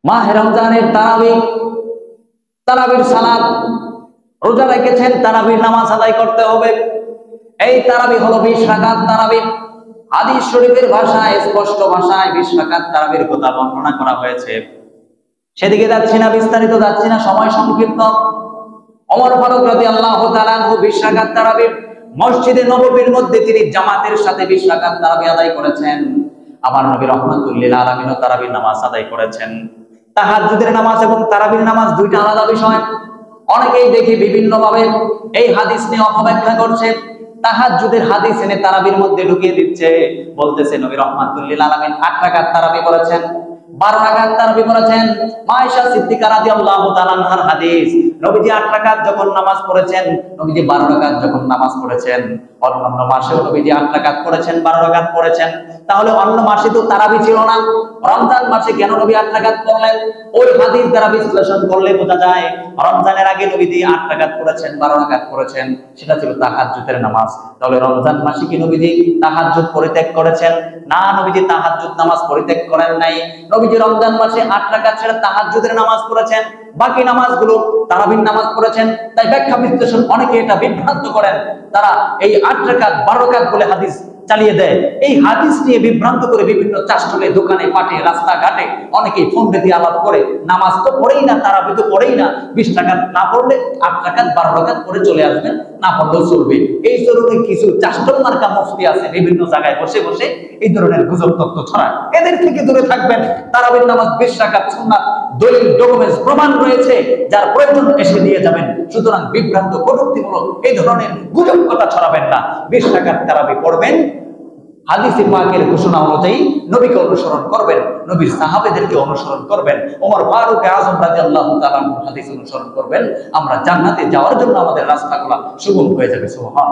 মাহে রমজানের তারাবির সালাত রোজা রেখেছেন, তারাবির নামাজ আদায় করতে হবে। এই তারাবি হলো 20 রাকাত তারাবি। হাদিস শরীফের ভাষায়, স্পষ্ট ভাষায় 20 রাকাত তারাবির কথা বর্ণনা করা হয়েছে। সেদিকে যাচ্ছি না, বিস্তারিত যাচ্ছি না, সময় সংক্ষিপ্ত। ওমর ফারুক রাদিয়াল্লাহু তাআলা আনহু 20 রাকাত তারাবি মসজিদে নববীর মধ্যে তিনি জামাতের সাথে 20 রাকাত তারাবি আদায় করেছেন। আমার নবী রাহমাতুল লিল আলামিন তারাবির নামাজ আদায় করেছেন। তাহাজ্জুদের নামাজ এবং তারাবির নামাজ দুইটা আলাদা বিষয়। অনেকেই দেখি বিভিন্ন ভাবে এই হাদিস নিয়ে অপব্যাখ্যা করছে। তাহাজ্জুদের হাদিস এনে তারাবির মধ্যে ঢুকিয়ে দিচ্ছে, বলতেছে নবী রাহমাতুল লিল আলামিন 8 রাকাত তারাবি করেছেন, 12 রাকাত তারাবি করেছেন। আয়েশা সিদ্দিকা রাদিয়াল্লাহু তাআলা আনহার হাদিস, নবীজি 8 রাকাত যখন নামাজ পড়েছেন, নবীজি 12 রাকাত যখন নামাজ পড়েছেন। অন্যান্য মাসেও নবীজি 8 রাকাত পড়েছেন, 12 রাকাত পড়েছেন। তাহলে অন্য মাসে তো তারাবি ছিল না, রমজান মাসে কেন নবী 8 রাকাত পড়লেন? ওই হাদিস দ্বারা বিশ্লেষণ করলে বোঝা যায় রমজানের আগে নবীজি 8 রাকাত পড়েছেন, 12 রাকাত পড়েছেন, সেটা ছিল তাহাজ্জুদের নামাজ। তাহলে রমজান মাসে কি নবীজি তাহাজ্জুদ পরিত্যাগ করেছেন? না, নবীজি তাহাজ্জুদ নামাজ পরিত্যাগ করেন নাই। নবীজি রমজান মাসে 8 রাকাত ছেড়ে তাহাজ্জুদের নামাজ পড়েছেন, বাকি নামাজগুলো তারাবির নামাজ পড়েছেন। তাই ব্যাখ্যা বিশ্লেষণ অনেকে এটা বিভ্রান্ত করেন, তারা এই 8 রাকাত 12 রাকাত বলে হাদিস চালিয়ে দেয়। এই হাদিস নিয়ে বিভ্রান্ত করে বিভিন্ন চাষটলে, দোকানে, পাটে, রাস্তাঘাটে অনেকেই ফোন দিয়ে আলাপ করে নামাজ তো পড়েই না, তারাবি তো পড়েই না, 20 রাকাত না পড়লে 8 রাকাত 12 রাকাত পড়ে চলে আসবেন, না পড়লেও চলবে। এই ধরনের কিছু চাষটল মার্কা মুফতি আছে, বিভিন্ন জায়গায় বসে বসে এই ধরনের গুজব তত্ত্ব ছড়ায়। এদের থেকে দূরে থাকবেন। তারাবির নামাজ 20 রাকাত সুন্নাত, দলিল, ডকুমেন্টস, প্রমাণ রয়েছে, যার প্রয়োজন এসে দিয়ে যাবেন। সুতরাং বিভ্রান্ত, কটূক্তিমূলক এই ধরনের গুজব কথা ছড়াবেন না। 20 রাকাত তারাবি পড়বেন, হাদিসে পাকের ঘোষণা অনুযায়ী নবীকে অনুসরণ করবেন, নবীর সাহাবেদেরকে অনুসরণ করবেন, ওমর ফারুক আযম রাদিয়াল্লাহু তাআলা হাদিস অনুসরণ করবেন। আমরা জান্নাতে যাওয়ার জন্য আমাদের রাস্তাগুলো সুগম হয়ে যাবে। সুবহান।